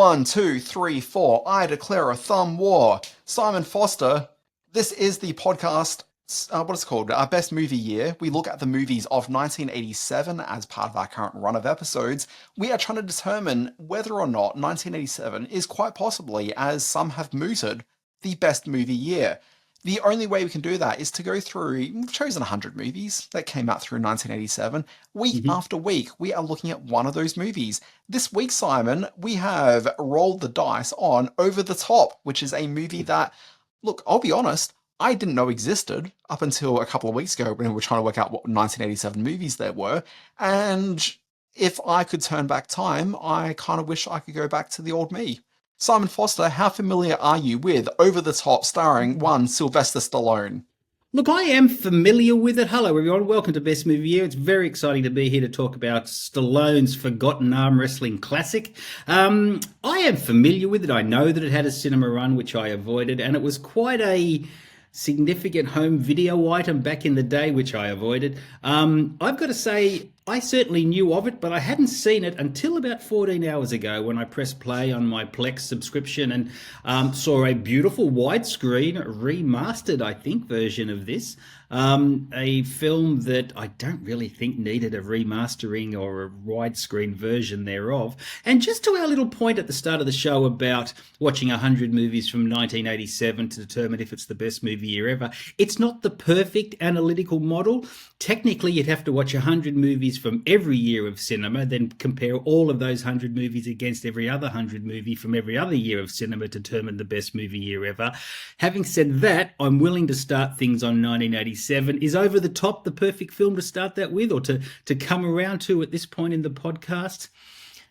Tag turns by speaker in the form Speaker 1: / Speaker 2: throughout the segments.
Speaker 1: 1, 2, 3, 4. I declare a thumb war. Simon Foster, this is the podcast, what is it called? Our best movie year. We look at the movies of 1987 as part of our current run of episodes. We are trying to determine whether or not 1987 is quite possibly, as some have mooted, the best movie year. The only way we can do that is to go through, we've chosen 100 movies that came out through 1987. Week after week, we are looking at one of those movies. This week, Simon, we have rolled the dice on Over the Top, which is a movie that, look, I'll be honest, I didn't know existed up until a couple of weeks ago when we were trying to work out what 1987 movies there were. And if I could turn back time, I kind of wish I could go back to the old me. Simon Foster, how familiar are you with Over the Top, starring one Sylvester Stallone?
Speaker 2: Look, I am familiar with it. Hello, everyone. Welcome to Best Movie Year. It's very exciting to be here to talk about Stallone's forgotten arm wrestling classic. I am familiar with it. I know that it had a cinema run, which I avoided, and it was quite a significant home video item back in the day, which I avoided. I've got to say, I certainly knew of it, but I hadn't seen it until about 14 hours ago when I pressed play on my Plex subscription and saw a beautiful widescreen remastered, I think, version of this. A film that I don't really think needed a remastering or a widescreen version thereof. And just to our little point at the start of the show about watching 100 movies from 1987 to determine if it's the best movie year ever, it's not the perfect analytical model. Technically, you'd have to watch 100 movies from every year of cinema, then compare all of those 100 movies against every other 100 movie from every other year of cinema to determine the best movie year ever. Having said that, I'm willing to start things on 1987. Is Over the Top the perfect film to start that with, or to come around to at this point in the podcast?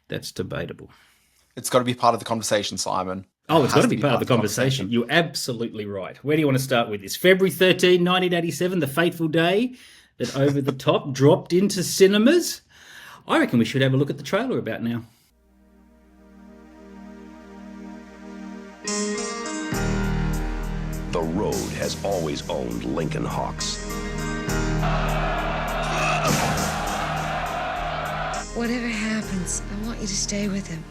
Speaker 2: That's debatable.
Speaker 1: It's got to be part of the conversation, Simon.
Speaker 2: Oh, it's got to be part of the conversation. You're absolutely right. Where do you want to start with this? February 13, 1987, the fateful day that Over the Top dropped into cinemas. I reckon we should have a look at the trailer about now.
Speaker 3: The road has always owned Lincoln Hawks.
Speaker 4: Whatever happens, I want you to stay with him.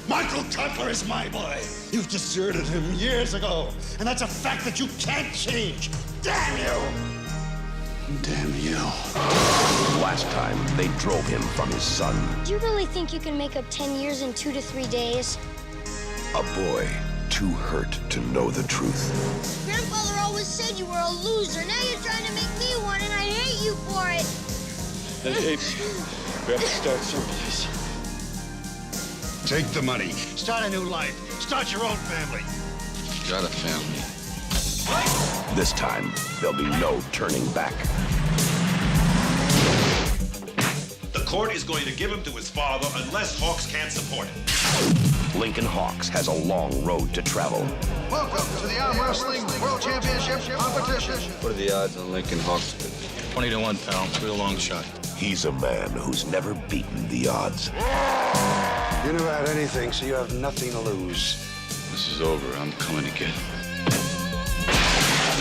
Speaker 5: Michael Cutler is my boy. You deserted him years ago, and that's a fact that you can't change. Damn you! Damn you.
Speaker 3: Last time, they drove him from his son.
Speaker 6: Do you really think you can make up 10 years in 2 to 3 days?
Speaker 3: A boy too hurt to know the truth.
Speaker 6: Grandfather always said you were a loser. Now you're trying to make me one, and I hate you for it.
Speaker 7: That hates you. We have to start someplace.
Speaker 5: Take the money. Start a new life. Start your own family.
Speaker 7: Got a family.
Speaker 3: This time, there'll be no turning back.
Speaker 8: The court is going to give him to his father unless Hawks can't support him.
Speaker 3: Lincoln Hawks has a long road to travel.
Speaker 9: Welcome to the Arm Wrestling World Championship competition.
Speaker 7: What are the odds on Lincoln Hawks?
Speaker 10: 20 to 1, pal. Real long shot.
Speaker 3: He's a man who's never beaten the odds.
Speaker 5: You never had anything, so you have nothing to lose.
Speaker 7: This is over. I'm coming to get him.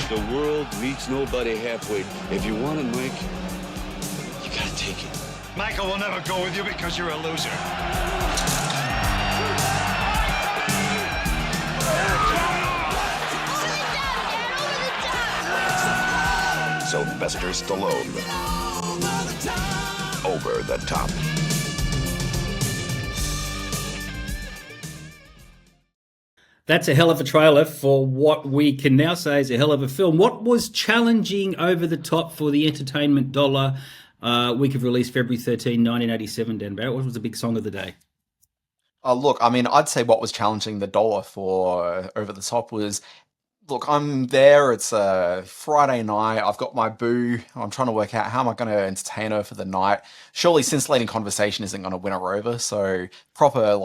Speaker 7: The world meets nobody halfway. If you want it, Mike, you gotta take it.
Speaker 5: Michael will never go with you because you're a loser.
Speaker 3: Sylvester Stallone. Over the Top.
Speaker 2: That's a hell of a trailer for what we can now say is a hell of a film. What was challenging Over the Top for the entertainment dollar week of release, February 13, 1987, Dan Barrett? What was the big song of the day?
Speaker 1: Look, I mean, I'd say what was challenging the dollar for Over the Top was, look, I'm there, it's a Friday night, I've got my boo, I'm trying to work out how am I going to entertain her for the night. Surely scintillating conversation isn't going to win her over, so proper,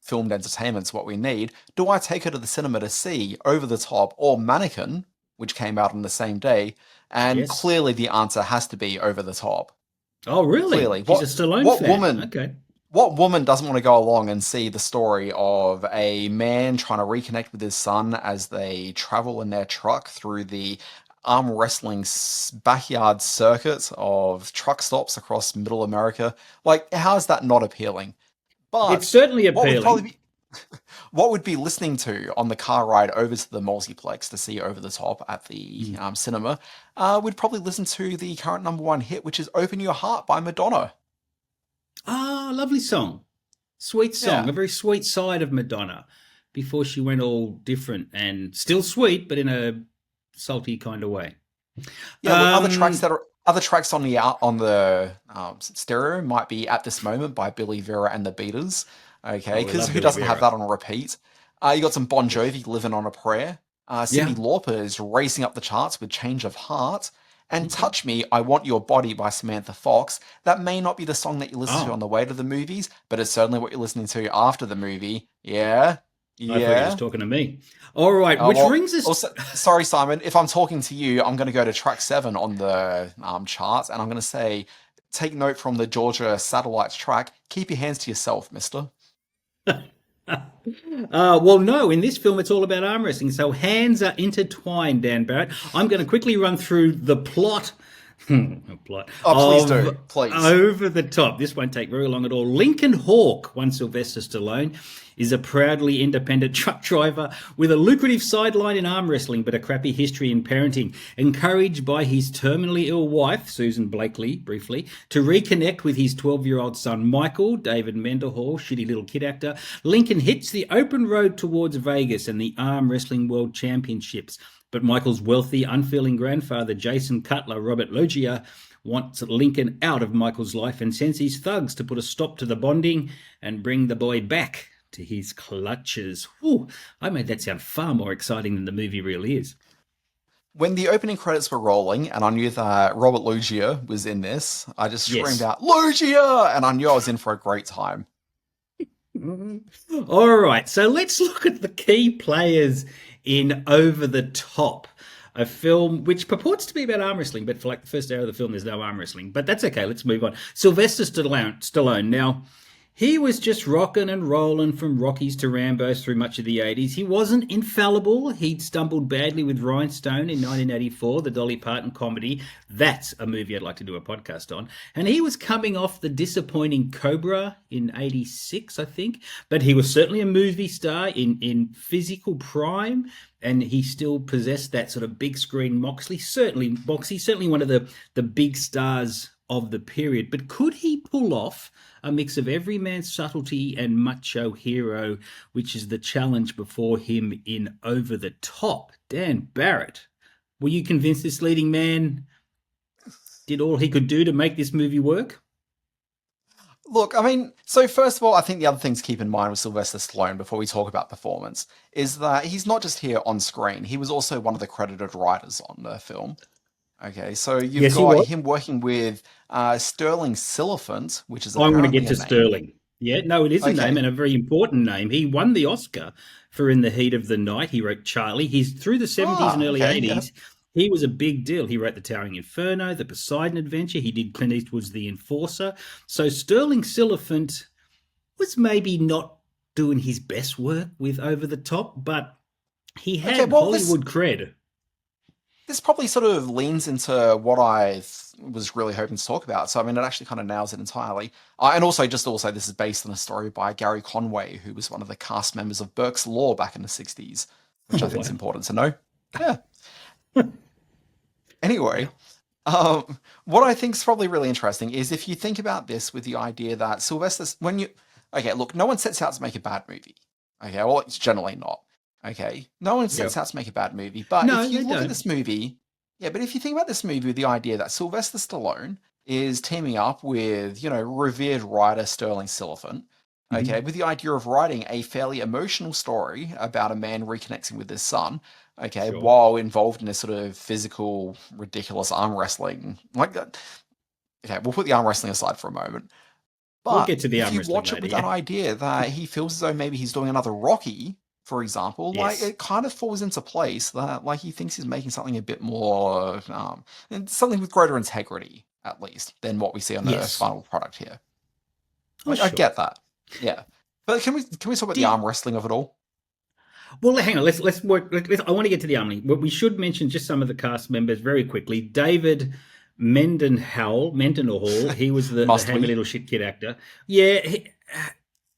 Speaker 1: filmed entertainment's what we need. Do I take her to the cinema to see Over the Top or Mannequin, which came out on the same day? And
Speaker 2: Yes.
Speaker 1: Clearly the answer has to be Over the Top.
Speaker 2: Oh, really?
Speaker 1: Clearly.
Speaker 2: She's a Stallone fan. Okay.
Speaker 1: What woman doesn't want to go along and see the story of a man trying to reconnect with his son as they travel in their truck through the arm wrestling backyard circuit of truck stops across middle America? How is that not appealing? But
Speaker 2: It's certainly appealing.
Speaker 1: what we'd be listening to on the car ride over to the multiplex to see Over the Top at the cinema, we'd probably listen to the current #1 hit, which is Open Your Heart by Madonna.
Speaker 2: Ah, lovely song. Sweet song.
Speaker 1: Yeah.
Speaker 2: A very sweet side of Madonna before she went all different and still sweet, but in a salty kind of way.
Speaker 1: Yeah, look, other tracks on the stereo might be At This Moment by Billy Vera and the Beaters. Okay, because who doesn't have that on repeat? You got some Bon Jovi, Living on a Prayer. Cyndi Lauper is racing up the charts with Change of Heart. And Touch Me, I Want Your Body by Samantha Fox. That may not be the song that you listen to on the way to the movies, but it's certainly what you're listening to after the movie. Yeah?
Speaker 2: I thought you were just talking to me. All right, which brings us...
Speaker 1: Also, sorry, Simon, if I'm talking to you, I'm going to go to track 7 on the charts, and I'm going to say, take note from the Georgia Satellites track, keep your hands to yourself, mister.
Speaker 2: Well, no, in this film, it's all about arm wrestling. So hands are intertwined, Dan Barrett. I'm going to quickly run through the plot.
Speaker 1: Please do. Please.
Speaker 2: Over the Top. This won't take very long at all. Lincoln Hawk, one Sylvester Stallone, is a proudly independent truck driver with a lucrative sideline in arm wrestling, but a crappy history in parenting. Encouraged by his terminally ill wife, Susan Blakely, briefly, to reconnect with his 12-year-old son, Michael, David Mendenhall, shitty little kid actor, Lincoln hits the open road towards Vegas and the Arm Wrestling World Championships. But Michael's wealthy, unfeeling grandfather, Jason Cutler, Robert Loggia, wants Lincoln out of Michael's life and sends his thugs to put a stop to the bonding and bring the boy back to his clutches. Whew, I made that sound far more exciting than the movie really is.
Speaker 1: When the opening credits were rolling and I knew that Robert Loggia was in this, I just screamed out, Loggia! And I knew I was in for a great time.
Speaker 2: All right, so let's look at the key players in Over the Top, a film which purports to be about arm wrestling, but for like the first hour of the film, there's no arm wrestling. But that's okay, let's move on. Sylvester Stallone. Now, he was just rocking and rolling from Rockies to Rambos through much of the 80s. He wasn't infallible. He'd stumbled badly with Rhinestone in 1984, the Dolly Parton comedy. That's a movie I'd like to do a podcast on. And he was coming off the disappointing Cobra in 86, I think. But he was certainly a movie star in physical prime. And he still possessed that sort of big screen Moxley. Certainly one of the big stars of the period. But could he pull off a mix of everyman's subtlety and macho hero, which is the challenge before him in Over the Top? Dan Barrett, were you convinced this leading man did all he could do to make this movie work?
Speaker 1: Look, I mean, so first of all, I think the other thing to keep in mind with Sylvester Stallone before we talk about performance is that he's not just here on screen. He was also one of the credited writers on the film. Okay, so you've got him working with Sterling Silliphant, which is
Speaker 2: I'm going to get to
Speaker 1: name.
Speaker 2: Sterling. Yeah, no, it is a name and a very important name. He won the Oscar for In the Heat of the Night. He wrote Charlie. He's through the 70s and early 80s. Yeah. He was a big deal. He wrote The Towering Inferno, The Poseidon Adventure. He did Clint Eastwood's The Enforcer. So Sterling Silliphant was maybe not doing his best work with Over the Top, but he had Hollywood cred.
Speaker 1: This probably sort of leans into what I was really hoping to talk about. So, I mean, it actually kind of nails it entirely. And also, this is based on a story by Gary Conway, who was one of the cast members of Burke's Law back in the 60s, which I think is important to know. Yeah. Anyway, what I think is probably really interesting is if you think about this with the idea that no one sets out to make a bad movie. Okay, well, it's generally not. Okay, no one sets out to make a bad movie, but if you look at this movie, but if you think about this movie with the idea that Sylvester Stallone is teaming up with, revered writer Sterling Silliphant, okay, with the idea of writing a fairly emotional story about a man reconnecting with his son, okay, while involved in a sort of physical, ridiculous arm wrestling, like that. Okay, we'll put the arm wrestling aside for a moment. But
Speaker 2: we'll get to the
Speaker 1: if
Speaker 2: arm
Speaker 1: you
Speaker 2: wrestling
Speaker 1: watch it with that idea that he feels as though maybe he's doing another Rocky, for example, like it kind of falls into place that like he thinks he's making something a bit more, something with greater integrity, at least, than what we see on the final product here. Like, I get that, yeah. But can we talk about the arm wrestling of it all?
Speaker 2: Well, hang on. Let's work. I want to get to the arm wrestling, but we should mention just some of the cast members very quickly. David Mendenhall. He was the hammy little shit kid actor. Yeah.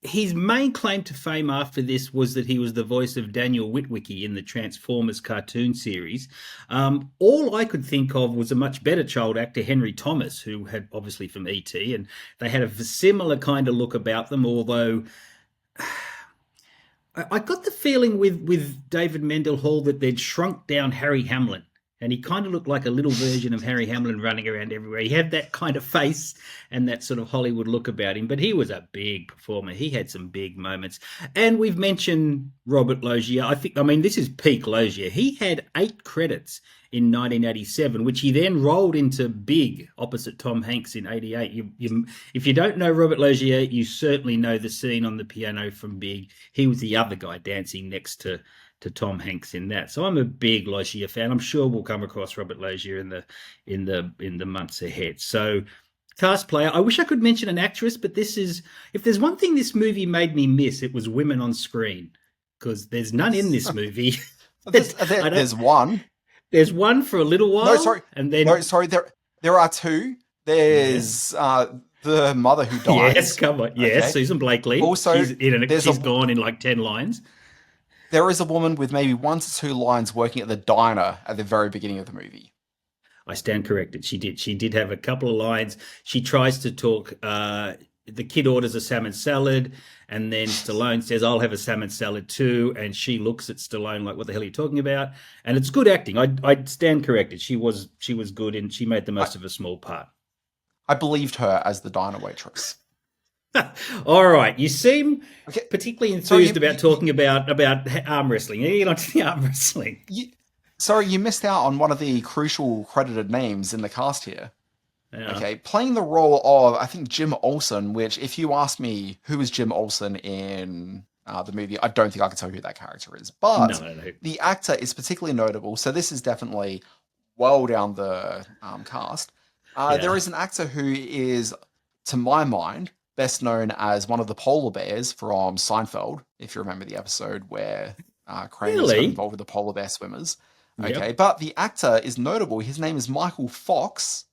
Speaker 2: his main claim to fame after this was that he was the voice of Daniel Witwicky in the Transformers cartoon series. All I could think of was a much better child actor, Henry Thomas, who had obviously from E.T., and they had a similar kind of look about them, although I got the feeling with David Mendel Hall that they'd shrunk down Harry Hamlin. And he kind of looked like a little version of Harry Hamlin running around everywhere. He had that kind of face and that sort of Hollywood look about him, but he was a big performer. He had some big moments. And we've mentioned Robert Loggia. I mean, this is peak Loggia. He had 8 credits in 1987, which he then rolled into Big opposite Tom Hanks in 88. If you don't know Robert Loggia, you certainly know the scene on the piano from Big. He was the other guy dancing next to Tom Hanks in that. So I'm a big Loggia fan. I'm sure we'll come across Robert Loggia in the months ahead. So cast player. I wish I could mention an actress, but if there's one thing this movie made me miss, it was women on screen, because there's none in this movie.
Speaker 1: There's one.
Speaker 2: There's one for a little while.
Speaker 1: No, sorry.
Speaker 2: And then
Speaker 1: there are 2. There's the mother who dies.
Speaker 2: Yes, come on. Yes, okay. Susan Blakely.
Speaker 1: Also,
Speaker 2: she's gone in like 10 lines.
Speaker 1: There is a woman with maybe 1 to 2 lines working at the diner at the very beginning of the movie.
Speaker 2: I stand corrected. She did have a couple of lines. She tries to talk. The kid orders a salmon salad, and then Stallone says, "I'll have a salmon salad too." And she looks at Stallone like, "What the hell are you talking about?" And it's good acting. I stand corrected. She was good, and she made the most of a small part.
Speaker 1: I believed her as the diner waitress.
Speaker 2: All right, you seem particularly enthused about talking about arm wrestling. You get onto the arm wrestling.
Speaker 1: You missed out on one of the crucial credited names in the cast here. Yeah. Okay, playing the role of, I think, Jim Olsen, which, if you ask me who is Jim Olsen in the movie, I don't think I can tell you who that character is. But the actor is particularly notable, so this is definitely well down the cast. There is an actor who is, to my mind, best known as one of the polar bears from Seinfeld, if you remember the episode where Kramer's got involved with the polar bear swimmers. Okay, but the actor is notable. His name is Michael Fox.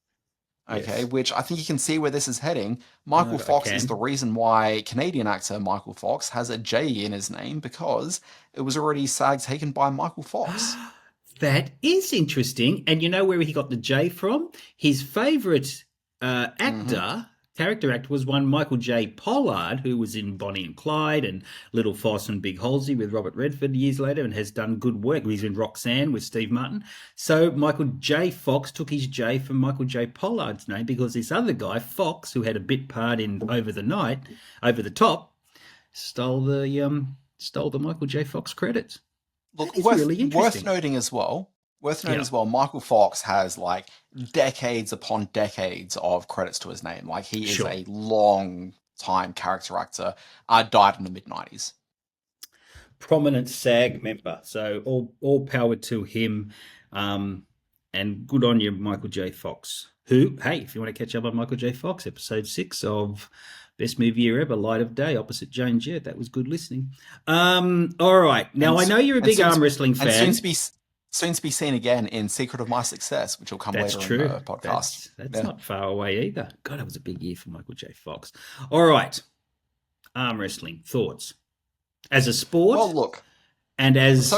Speaker 1: Okay, yes. Which I think you can see where this is heading. Michael Fox is the reason why Canadian actor Michael Fox has a J in his name, because it was already SAG taken by Michael Fox.
Speaker 2: That is interesting. And you know where he got the J from? His favourite actor, character actor, was one Michael J. Pollard, who was in Bonnie and Clyde and Little Foss and Big Halsey with Robert Redford years later and has done good work. He's in Roxanne with Steve Martin. So Michael J. Fox took his J from Michael J. Pollard's name, because this other guy, Fox, who had a bit part in Over the Top, stole the Michael J. Fox credits.
Speaker 1: Look, worth noting as well, Michael Fox has like decades upon decades of credits to his name. Like, he is a long time character actor. Died in the mid-90s.
Speaker 2: Prominent SAG member. So all power to him. And good on you, Michael J. Fox. Who, hey, if you want to catch up on Michael J. Fox, episode 6 of Best Movie Year Ever, Light of Day, opposite Jane Jett. That was good listening. All right. Now, I know you're a big arm wrestling fan.
Speaker 1: And soon to be seen again in Secret of My Success, which will come later in the podcast.
Speaker 2: That's not far away either. God, that was a big year for Michael J. Fox. All right. Arm wrestling. Thoughts? As a sport?
Speaker 1: Well, look.
Speaker 2: And as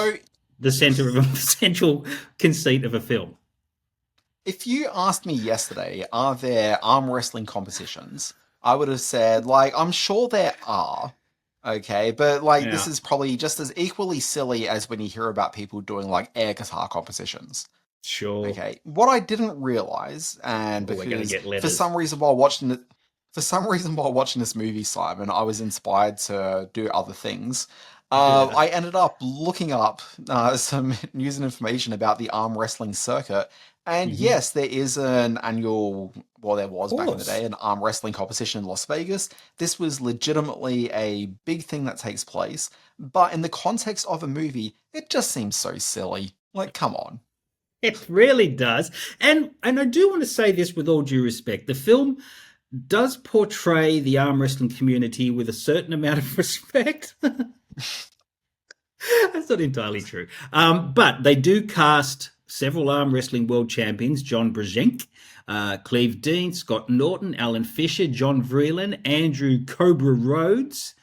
Speaker 2: the central conceit of a film.
Speaker 1: If you asked me yesterday, are there arm wrestling competitions? I would have said, I'm sure there are, okay, but this is probably just as equally silly as when you hear about people doing air guitar competitions.
Speaker 2: Sure.
Speaker 1: Okay. What I didn't realize, and because for some reason while watching this movie, Simon, I was inspired to do other things. I ended up looking up some news and information about the arm wrestling circuit. And yes, there is an annual, there was back in the day, an arm wrestling competition in Las Vegas. This was legitimately a big thing that takes place. But in the context of a movie, it just seems so silly. Come on.
Speaker 2: It really does. And I do want to say this with all due respect. The film does portray the arm wrestling community with a certain amount of respect. That's not entirely true. But they do cast several arm wrestling world champions: John Brzenk, Cleve Dean, Scott Norton, Alan Fisher, John Vreeland, Andrew Cobra Rhodes,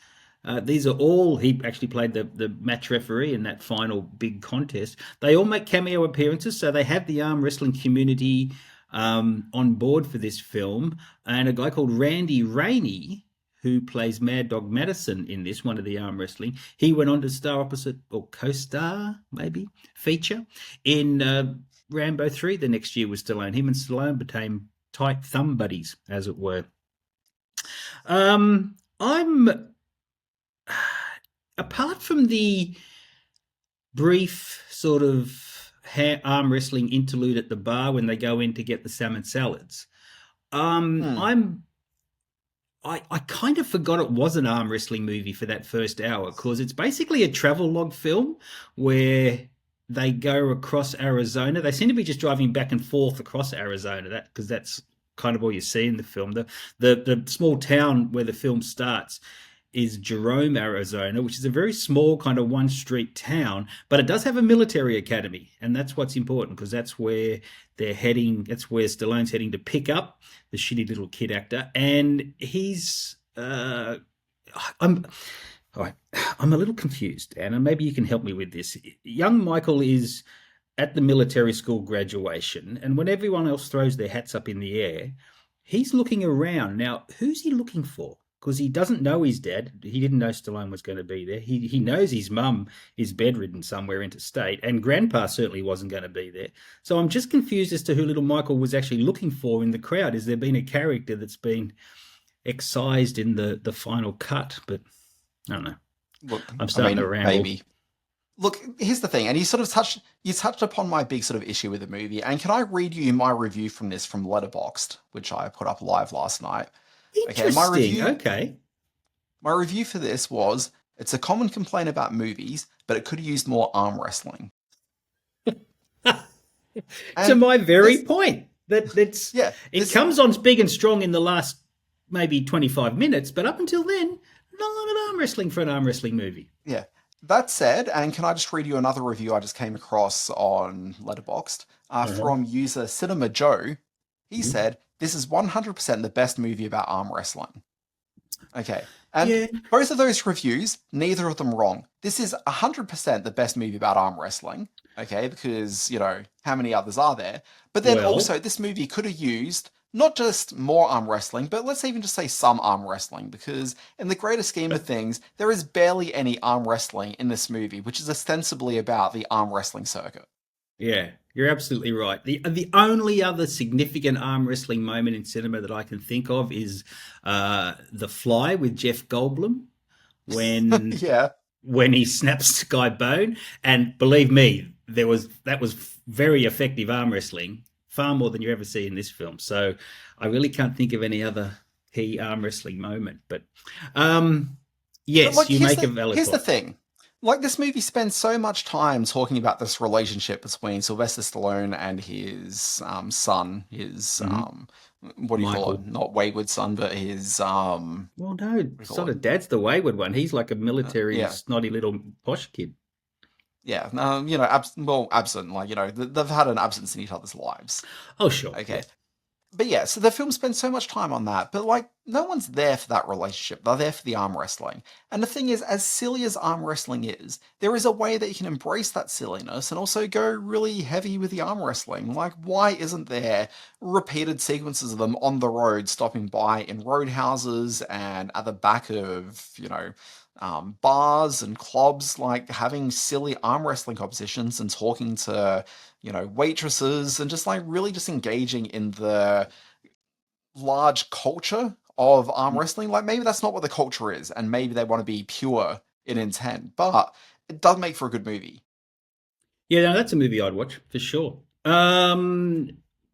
Speaker 2: These are all, he actually played the match referee in that final big contest. They all make cameo appearances, so they have the arm wrestling community on board for this film. And a guy called Randy Rainey, who plays Mad Dog Madison in this, one of the arm wrestling, he went on to star opposite, or co-star, maybe, feature, in Rambo 3 the next year with Stallone. Him and Stallone became tight thumb buddies, as it were. I'm apart from the brief sort of arm wrestling interlude at the bar when they go in to get the salmon salads, I kind of forgot it was an arm wrestling movie for that first hour, because it's basically a travelogue film where they go across Arizona. They seem to be just driving back and forth across Arizona, because that's kind of all you see in the film. The small town where the film starts is Jerome, Arizona, which is a very small kind of one-street town, but it does have a military academy, and that's what's important, because that's where they're heading. That's where Stallone's heading to pick up the shitty little kid actor, and he's I'm a little confused, Anna. Maybe you can help me with this. Young Michael is at the military school graduation, and when everyone else throws their hats up in the air, he's looking around. Now, who's he looking for? Because he doesn't know his dad. He didn't know Stallone was going to be there. He knows his mum is bedridden somewhere interstate, and Grandpa certainly wasn't going to be there. So I'm just confused as to who little Michael was actually looking for in the crowd. Has there been a character that's been excised in the final cut? But I don't know.
Speaker 1: Look,
Speaker 2: I'm starting to ramble.
Speaker 1: Maybe. Look, here's the thing, and you touched upon my big sort of issue with the movie. And can I read you my review from this from Letterboxd, which I put up live last night?
Speaker 2: Interesting.
Speaker 1: My review for this was: it's a common complaint about movies, but it could have used more arm wrestling.
Speaker 2: To my very point, it comes on big and strong in the last maybe 25 minutes, but up until then, not a lot of arm wrestling for an arm wrestling movie.
Speaker 1: Yeah. That said, and can I just read you another review I just came across on Letterboxd from user Cinema Joe? He said, "This is 100% the best movie about arm wrestling." Okay. And both of those reviews, neither of them wrong. This is 100% the best movie about arm wrestling. Okay. Because, how many others are there? But then also, this movie could have used not just more arm wrestling, but let's even just say some arm wrestling, because in the greater scheme of things, there is barely any arm wrestling in this movie, which is ostensibly about the arm wrestling circuit.
Speaker 2: Yeah, you're absolutely right. The only other significant arm wrestling moment in cinema that I can think of is The Fly with Jeff Goldblum, when he snaps Sky Bone, and believe me, that was very effective arm wrestling. Far more than you ever see in this film. So I really can't think of any other key arm wrestling moment. But yes, you make a valid point.
Speaker 1: Here's the thing. This movie spends so much time talking about this relationship between Sylvester Stallone and his son, his, what do you call it? Not wayward son, but his...
Speaker 2: well, no, sort of dad's the wayward one. He's like a military, snotty little posh kid.
Speaker 1: Yeah, absent. They've had an absence in each other's lives.
Speaker 2: Oh, sure.
Speaker 1: Okay. Yeah. But yeah, so the film spends so much time on that, but no one's there for that relationship. They're there for the arm wrestling. And the thing is, as silly as arm wrestling is, there is a way that you can embrace that silliness and also go really heavy with the arm wrestling. Why isn't there repeated sequences of them on the road, stopping by in roadhouses and at the back of, bars and clubs, having silly arm wrestling competitions and talking to, waitresses and just really just engaging in the large culture of arm wrestling. Maybe that's not what the culture is, and maybe they want to be pure in intent, but it does make for a good movie.
Speaker 2: Yeah, no, that's a movie I'd watch for sure.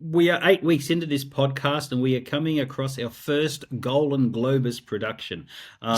Speaker 2: We are 8 weeks into this podcast, and we are coming across our first Golden Globus production.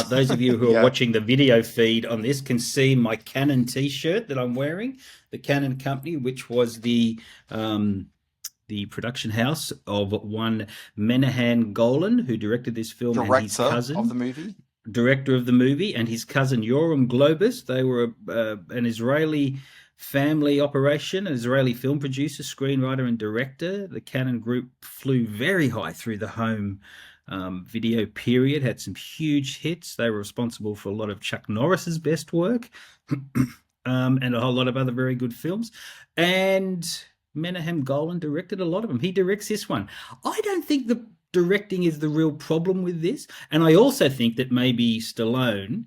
Speaker 2: Those of you who are watching the video feed on this can see my Canon T-shirt that I'm wearing. The Canon company, which was the production house of one Menahan Golan, who directed this film, and his cousin
Speaker 1: of the movie.
Speaker 2: Director of the movie, and his cousin Yoram Globus. They were an Israeli family operation, an Israeli film producer, screenwriter, and director. The Canon Group flew very high through the home video period, had some huge hits. They were responsible for a lot of Chuck Norris's best work, and a whole lot of other very good films. And Menahem Golan directed a lot of them. He directs this one. I don't think the directing is the real problem with this. And I also think that maybe Stallone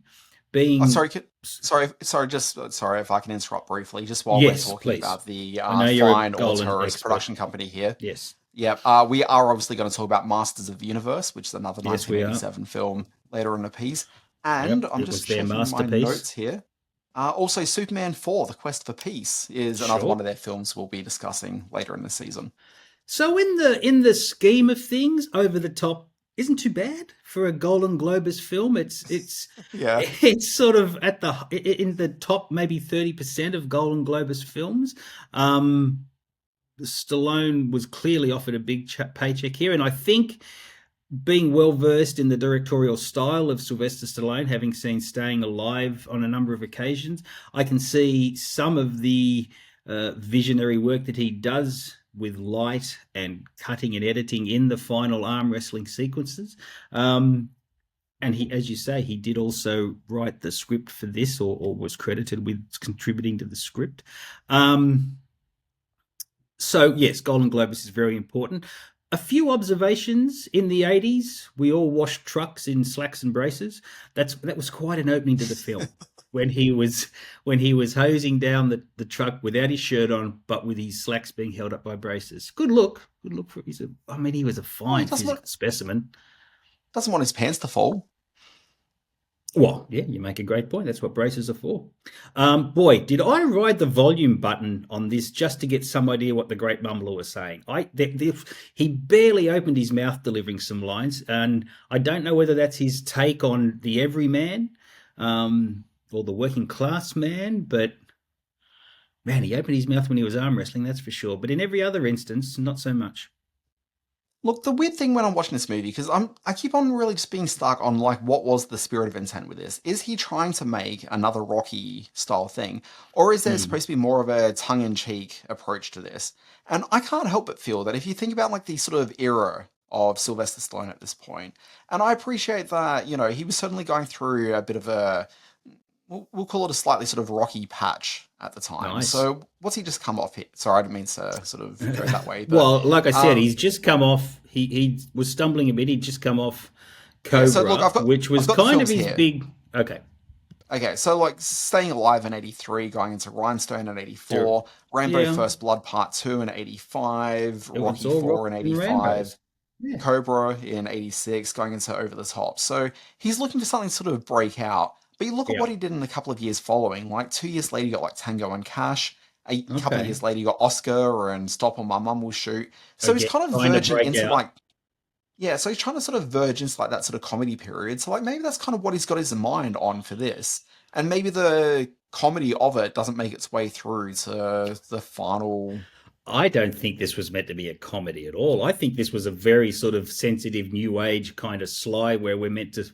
Speaker 2: being...
Speaker 1: Oh, sorry if I can interrupt briefly, just while we're talking about the fine Autoris production company here.
Speaker 2: Yes.
Speaker 1: Yeah, we are obviously going to talk about Masters of the Universe, which is another 1987 film later in the piece. And I'm just checking my notes here. Also, Superman 4, The Quest for Peace, is another one of their films we'll be discussing later in the season.
Speaker 2: So in the scheme of things, Over the Top isn't too bad for a Golden Globus film. It's sort of in the top maybe 30% of Golden Globus films. Stallone was clearly offered a big paycheck here, and I think, being well versed in the directorial style of Sylvester Stallone, having seen Staying Alive on a number of occasions, I can see some of the visionary work that he does with light and cutting and editing in the final arm wrestling sequences. And he, as you say, he did also write the script for this, or was credited with contributing to the script. So yes, Golden Globus is very important. A few observations. In the 80s, we all washed trucks in slacks and braces. That was quite an opening to the film. when he was hosing down the truck without his shirt on, but with his slacks being held up by braces. Good look for he was a fine physical specimen.
Speaker 1: Doesn't want his pants to fall.
Speaker 2: Well, yeah, you make a great point. That's what braces are for. Boy, did I ride the volume button on this just to get some idea what the great mumbler was saying. He barely opened his mouth delivering some lines, and I don't know whether that's his take on the everyman or the working class man, but man, he opened his mouth when he was arm wrestling, that's for sure. But in every other instance, not so much.
Speaker 1: Look, the weird thing when I'm watching this movie, because I keep on really just being stuck on, like, what was the spirit of intent with this? Is he trying to make another Rocky style thing? Or is there supposed to be more of a tongue-in-cheek approach to this? And I can't help but feel that if you think about, like, the sort of era of Sylvester Stallone at this point, and I appreciate that, you know, he was certainly going through a bit of a, we'll call it a slightly sort of rocky patch at the time.
Speaker 2: Nice.
Speaker 1: So what's he just come off here? Sorry, I didn't mean to sort of go that way. But,
Speaker 2: well, like I said, he's just come off, he was stumbling a bit. He'd just come off Cobra,
Speaker 1: so look,
Speaker 2: which was kind of his big... Okay,
Speaker 1: so like Staying Alive in 83, going into Rhinestone in 84, sure. Rambo First Blood Part 2 in 85, Rocky 4 in 85, Cobra in 86, going into Over the Top. So he's looking for something to sort of break out. But you look at what he did in a couple of years following. Like 2 years later, you got like Tango and Cash. A couple of years later, you got Oscar and Stop or My Mum Will Shoot. So he's kind of verging into like... Yeah, so he's trying to sort of verge into like that sort of comedy period. So like maybe that's kind of what he's got his mind on for this. And maybe the comedy of it doesn't make its way through to the final...
Speaker 2: I don't think this was meant to be a comedy at all. I think this was a very sort of sensitive new age kind of sly where we're meant to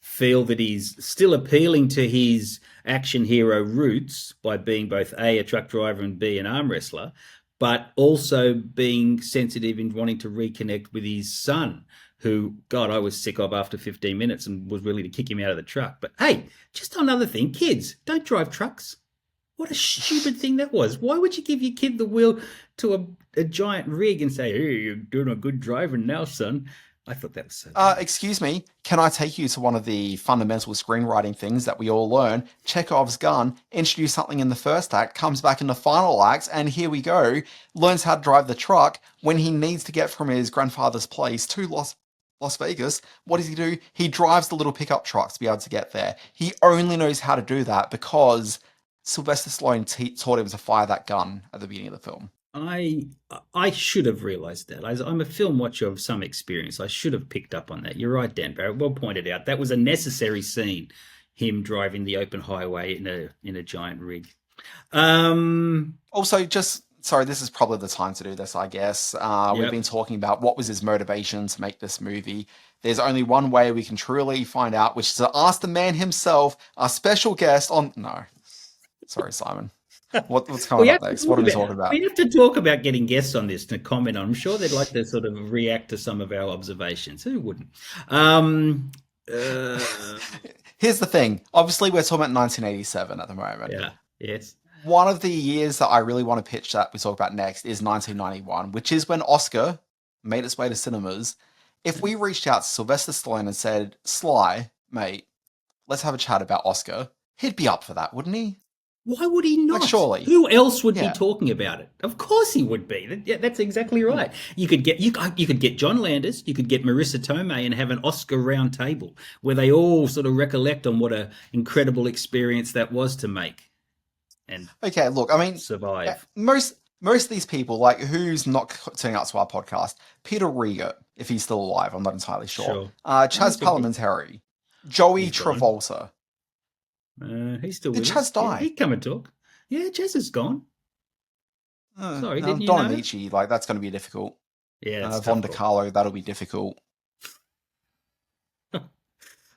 Speaker 2: feel that he's still appealing to his action hero roots by being both A, a truck driver, and B, an arm wrestler, but also being sensitive in wanting to reconnect with his son, who, God, I was sick of after 15 minutes and was willing to kick him out of the truck. But hey, just another thing, kids, don't drive trucks. What a stupid thing that was. Why would you give your kid the wheel to a giant rig and say, hey, you're doing a good driving now, son? I thought that was so
Speaker 1: excuse me, can I take you to one of the fundamental screenwriting things that we all learn? Chekhov's gun, introduce something in the first act, comes back in the final act, and here we go, learns how to drive the truck when he needs to get from his grandfather's place to Las Vegas. What does he do? He drives the little pickup truck to be able to get there. He only knows how to do that because Sylvester Stallone taught him to fire that gun at the beginning of the film.
Speaker 2: I should have realised that. I'm a film watcher of some experience. I should have picked up on that. You're right, Dan Barrett. Well pointed out. That was a necessary scene, him driving the open highway in a giant rig.
Speaker 1: Also, sorry, this is probably the time to do this, I guess. We've been talking about what was his motivation to make this movie. There's only one way we can truly find out, which is to ask the man himself, our special guest on... No. Sorry, Simon. What's coming up next? What are we talking about?
Speaker 2: We have to talk about getting guests on this to comment on. I'm sure they'd like to sort of react to some of our observations. Who wouldn't?
Speaker 1: Here's the thing. Obviously, we're talking about 1987 at the moment.
Speaker 2: Yeah. Yes.
Speaker 1: One of the years that I really want to pitch that we talk about next is 1991, which is when Oscar made its way to cinemas. If we reached out to Sylvester Stallone and said, Sly, mate, let's have a chat about Oscar, he'd be up for that, wouldn't he?
Speaker 2: Why would he not?
Speaker 1: Like, surely.
Speaker 2: Who else would be talking about it? Of course he would be. Yeah, that's exactly right. You could get John Landis, you could get Marissa Tomei and have an Oscar round table where they all sort of recollect on what an incredible experience that was to make. And
Speaker 1: okay, look, I mean,
Speaker 2: survive.
Speaker 1: Most of these people, like, who's not turning up to our podcast? Peter Riegert, if he's still alive, I'm not entirely sure. Chaz Parliamentary, Joey Travolta.
Speaker 2: He's still with
Speaker 1: us. Did Chaz die?
Speaker 2: Yeah, he'd come and talk. Yeah, Chaz is gone. Sorry, didn't you
Speaker 1: Don
Speaker 2: know?
Speaker 1: Amici, like, that's going to be difficult.
Speaker 2: Yeah,
Speaker 1: Von DeCarlo, that'll be difficult.
Speaker 2: All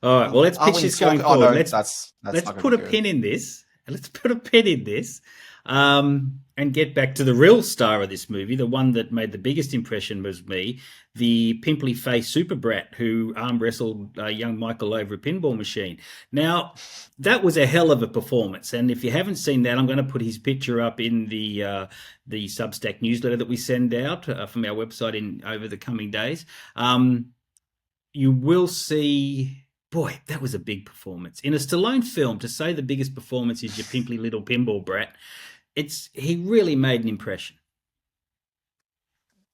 Speaker 2: right, well, let's pitch this going forward. Let's put a pin in this. Let's put a pin in this and get back to the real star of this movie, the one that made the biggest impression was me, the pimply-faced super brat who arm wrestled young Michael over a pinball machine. Now, that was a hell of a performance, and if you haven't seen that, I'm going to put his picture up in the Substack newsletter that we send out from our website over the coming days. You will see... Boy, that was a big performance. In a Stallone film, to say the biggest performance is your pimply little pinball brat, he really made an impression.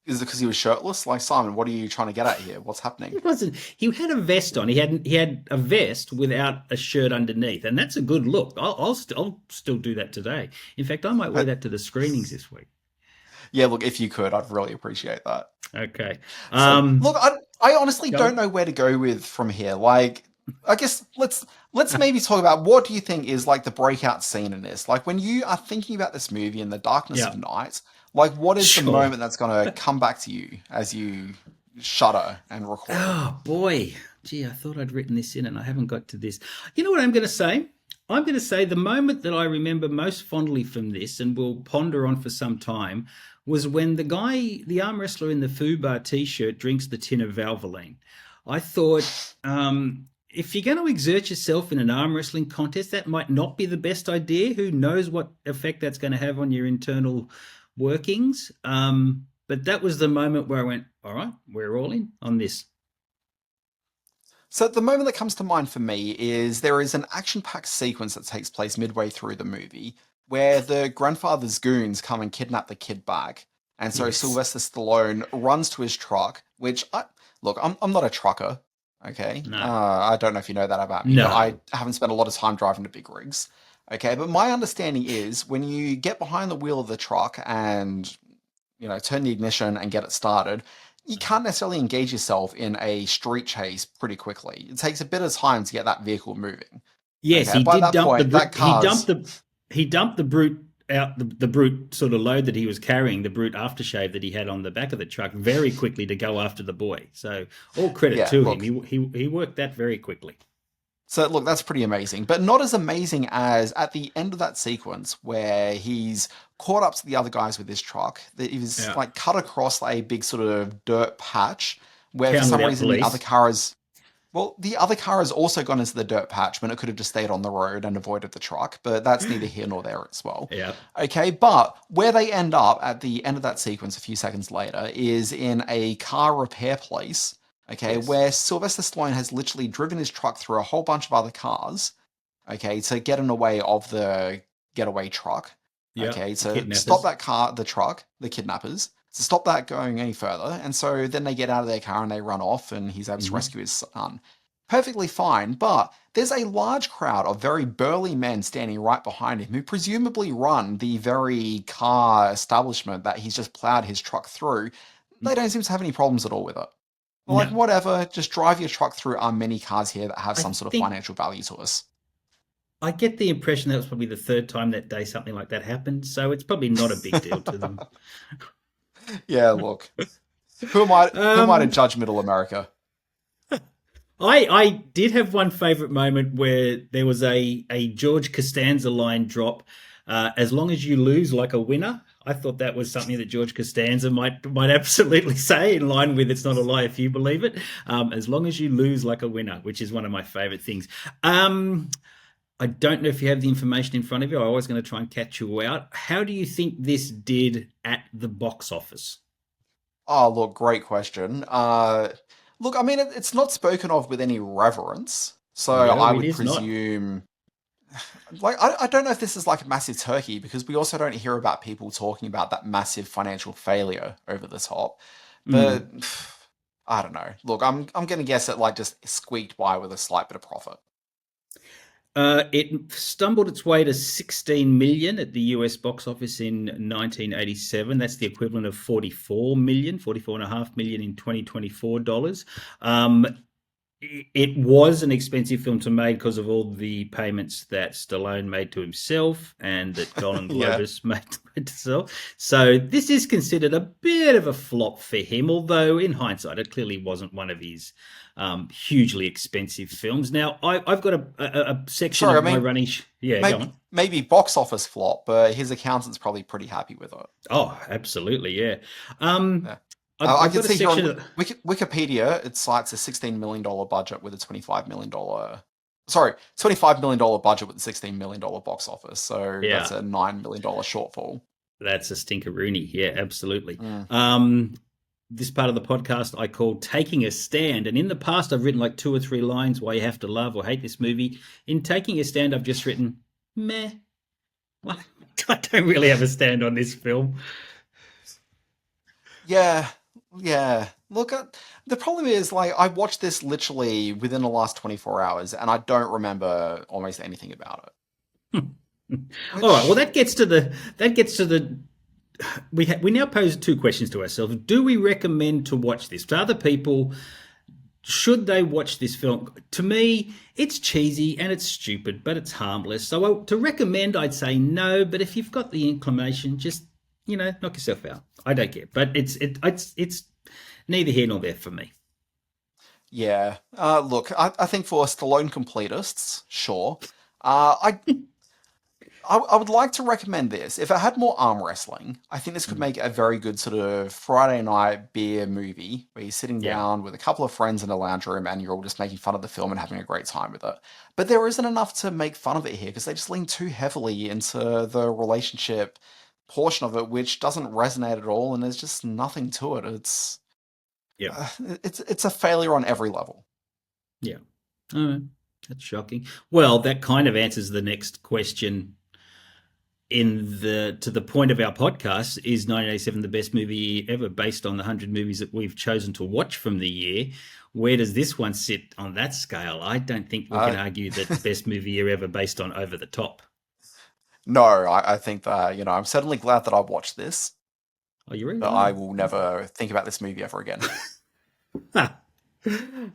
Speaker 1: Is it because he was shirtless? Like, Simon, what are you trying to get at here? What's happening?
Speaker 2: It wasn't. He had a vest on. He had a vest without a shirt underneath, and that's a good look. I'll still do that today. In fact, I might wear that to the screenings this week.
Speaker 1: Yeah, look, if you could, I'd really appreciate that.
Speaker 2: Okay.
Speaker 1: Look, I honestly don't know where to go with from here. Like, I guess let's maybe talk about what do you think is like the breakout scene in this? Like, when you are thinking about this movie in the darkness of night, like, what is the moment that's going to come back to you as you shudder and record?
Speaker 2: Oh, boy. Gee, I thought I'd written this in and I haven't got to this. You know what I'm going to say? I'm going to say the moment that I remember most fondly from this and will ponder on for some time was when the guy, the arm wrestler in the FUBAR T-shirt, drinks the tin of Valvoline. I thought, if you're going to exert yourself in an arm wrestling contest, that might not be the best idea. Who knows what effect that's going to have on your internal workings. But that was the moment where I went, all right, we're all in on this.
Speaker 1: So the moment that comes to mind for me is there is an action-packed sequence that takes place midway through the movie where the grandfather's goons come and kidnap the kid back. And so Sylvester Stallone runs to his truck, which, I'm not a trucker, okay?
Speaker 2: No.
Speaker 1: I don't know if you know that about me.
Speaker 2: No.
Speaker 1: But I haven't spent a lot of time driving to big rigs, okay? But my understanding is when you get behind the wheel of the truck and, turn the ignition and get it started, you can't necessarily engage yourself in a street chase pretty quickly. It takes a bit of time to get that vehicle moving.
Speaker 2: Yes,
Speaker 1: okay?
Speaker 2: he
Speaker 1: By
Speaker 2: did
Speaker 1: that
Speaker 2: dump
Speaker 1: point,
Speaker 2: he dumped the brute out, the brute sort of load that he was carrying, the brute aftershave that he had on the back of the truck very quickly to go after the boy. So all credit to him. He worked that very quickly.
Speaker 1: So look, that's pretty amazing, but not as amazing as at the end of that sequence where he's caught up to the other guys with his truck. He was like cut across a big sort of dirt patch where for some reason the other car has also gone into the dirt patch when it could have just stayed on the road and avoided the truck, but that's neither here nor there as well.
Speaker 2: Yeah.
Speaker 1: Okay, but where they end up at the end of that sequence a few seconds later is in a car repair place. Okay, where Sylvester Stallone has literally driven his truck through a whole bunch of other cars, okay, to get in the way of the getaway truck.
Speaker 2: Yep.
Speaker 1: Okay, to stop that car, the truck, the kidnappers, to stop that going any further. And so then they get out of their car and they run off and he's able to rescue his son. Perfectly fine, but there's a large crowd of very burly men standing right behind him who presumably run the very car establishment that he's just plowed his truck through. They don't seem to have any problems at all with it. Like, whatever, just drive your truck through our many cars here that have some sort of financial value to us.
Speaker 2: I get the impression that was probably the third time that day something like that happened, so it's probably not a big deal to them.
Speaker 1: Yeah, look. Who am I to judge Middle America?
Speaker 2: I did have one favourite moment where there was a George Costanza line drop As long as you lose like a winner. I thought that was something that George Costanza might absolutely say, in line with "It's not a lie if you believe it." As long as you lose like a winner, which is one of my favorite things. I don't know if you have the information in front of you. I'm always going to try and catch you out. How do you think this did at the box office?
Speaker 1: Oh, look, great question. Look, I mean, it's not spoken of with any reverence, so
Speaker 2: No,
Speaker 1: I
Speaker 2: it
Speaker 1: would
Speaker 2: is not.
Speaker 1: presume. Like, I don't know if this is like a massive turkey, because we also don't hear about people talking about that massive financial failure over the top. But I don't know. Look, I'm going to guess it like just squeaked by with a slight bit of profit.
Speaker 2: It stumbled its way to 16 million at the US box office in 1987. That's the equivalent of 44 million, 44.5 million in 2024 dollars. It was an expensive film to make because of all the payments that Stallone made to himself and that Golden Globus made to himself. So this is considered a bit of a flop for him, although in hindsight, it clearly wasn't one of his hugely expensive films. Now, I've got a section of my running... go on.
Speaker 1: Maybe box office flop, but his accountant's probably pretty happy with it.
Speaker 2: Oh, absolutely, yeah.
Speaker 1: I can see here on Wikipedia, it cites a $16 million budget with a $25 million... Sorry, $25 million budget with a $16 million box office. So that's a $9 million shortfall.
Speaker 2: That's a stinkeroonie. Yeah, absolutely. This part of the podcast I call Taking a Stand. And in the past, I've written like 2 or 3 lines why you have to love or hate this movie. In Taking a Stand, I've just written, meh. Well, I don't really have a stand on this film.
Speaker 1: Yeah. Look, the problem is, like, I watched this literally within the last 24 hours, and I don't remember almost anything about it.
Speaker 2: All right. Well, that gets to the. We now pose 2 questions to ourselves. Do we recommend to watch this to other people? Should they watch this film? To me, it's cheesy and it's stupid, but it's harmless. So to recommend, I'd say no. But if you've got the inclination, just knock yourself out. I don't care. But it's neither here nor there for me.
Speaker 1: Yeah. Look, I think for Stallone completists, sure. I would like to recommend this. If it had more arm wrestling, I think this could make a very good sort of Friday night beer movie where you're sitting down with a couple of friends in a lounge room and you're all just making fun of the film and having a great time with it. But there isn't enough to make fun of it here because they just lean too heavily into the relationship portion of it, which doesn't resonate at all, and there's just nothing to it. It's a failure on every level.
Speaker 2: Yeah. All right. That's shocking. Well, that kind of answers the next question. To the point of our podcast, is 1987 the best movie ever based on the 100 movies that we've chosen to watch from the year? Where does this one sit on that scale? I don't think we can argue that the best movie ever based on Over the Top.
Speaker 1: No, I think that, I'm certainly glad that I watched this.
Speaker 2: Oh, you really?
Speaker 1: But I will never think about this movie ever again.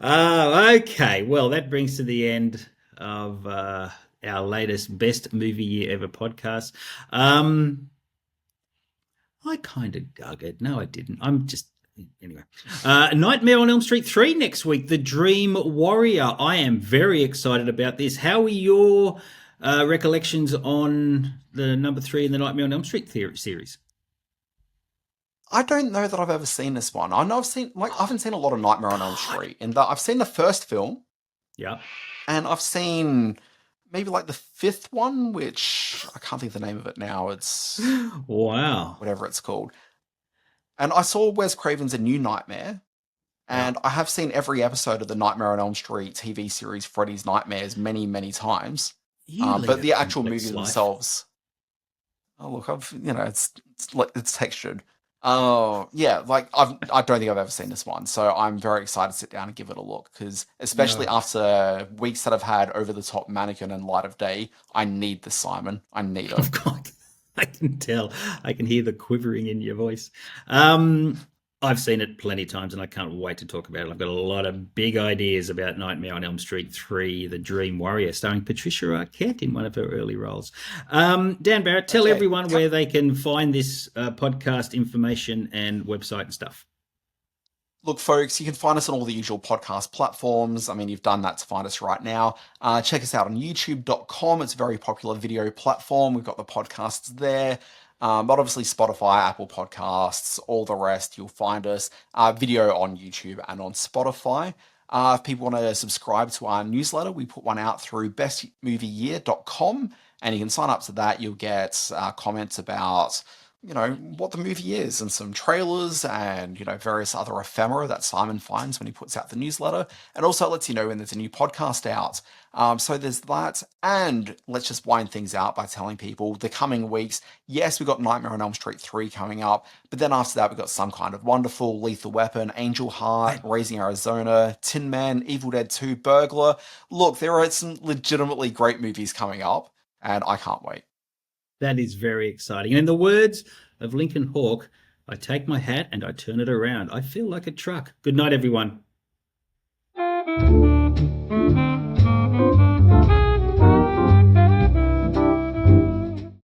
Speaker 2: Okay. Well, that brings to the end of our latest Best Movie Year Ever podcast. I kind of dug it. No, I didn't. Anyway. Nightmare on Elm Street 3 next week, The Dream Warrior. I am very excited about this. How are your recollections on the number 3 in the Nightmare on Elm Street series?
Speaker 1: I don't know that I've ever seen this one. I know I haven't seen a lot of Nightmare on Elm Street. In that I've seen the first film.
Speaker 2: Yeah.
Speaker 1: And I've seen maybe like the 5th one, which I can't think of the name of it now. It's
Speaker 2: wow,
Speaker 1: whatever it's called. And I saw Wes Craven's A New Nightmare, and I have seen every episode of the Nightmare on Elm Street TV series Freddy's Nightmares many, many times. But the actual movies themselves, look, it's textured. Yeah, like I don't think I've ever seen this one, so I'm very excited to sit down and give it a look, because especially after weeks that I've had Over the Top, Mannequin, and Light of Day, I need this, Simon. I need it.
Speaker 2: Oh God, I can tell. I can hear the quivering in your voice. I've seen it plenty of times, and I can't wait to talk about it. I've got a lot of big ideas about Nightmare on Elm Street 3, The Dream Warrior, starring Patricia Arquette in one of her early roles. Dan Barrett, tell everyone where they can find this podcast information and website and stuff.
Speaker 1: Look, folks, you can find us on all the usual podcast platforms. I mean, you've done that to find us right now. Check us out on youtube.com. It's a very popular video platform. We've got the podcasts there. But obviously Spotify, Apple Podcasts, all the rest, you'll find us. Video on YouTube and on Spotify. If people want to subscribe to our newsletter, we put one out through bestmovieyear.com, and you can sign up to that. You'll get comments about, what the movie is, and some trailers and, various other ephemera that Simon finds when he puts out the newsletter. And also it lets you know when there's a new podcast out. So there's that. And let's just wind things out by telling people the coming weeks, yes, we've got Nightmare on Elm Street 3 coming up, but then after that, we've got Some Kind of Wonderful, Lethal Weapon, Angel Heart, Raising Arizona, Tin Man, Evil Dead 2, Burglar. Look, there are some legitimately great movies coming up, and I can't wait.
Speaker 2: That is very exciting. And in the words of Lincoln Hawk, I take my hat and I turn it around. I feel like a truck. Good night, everyone.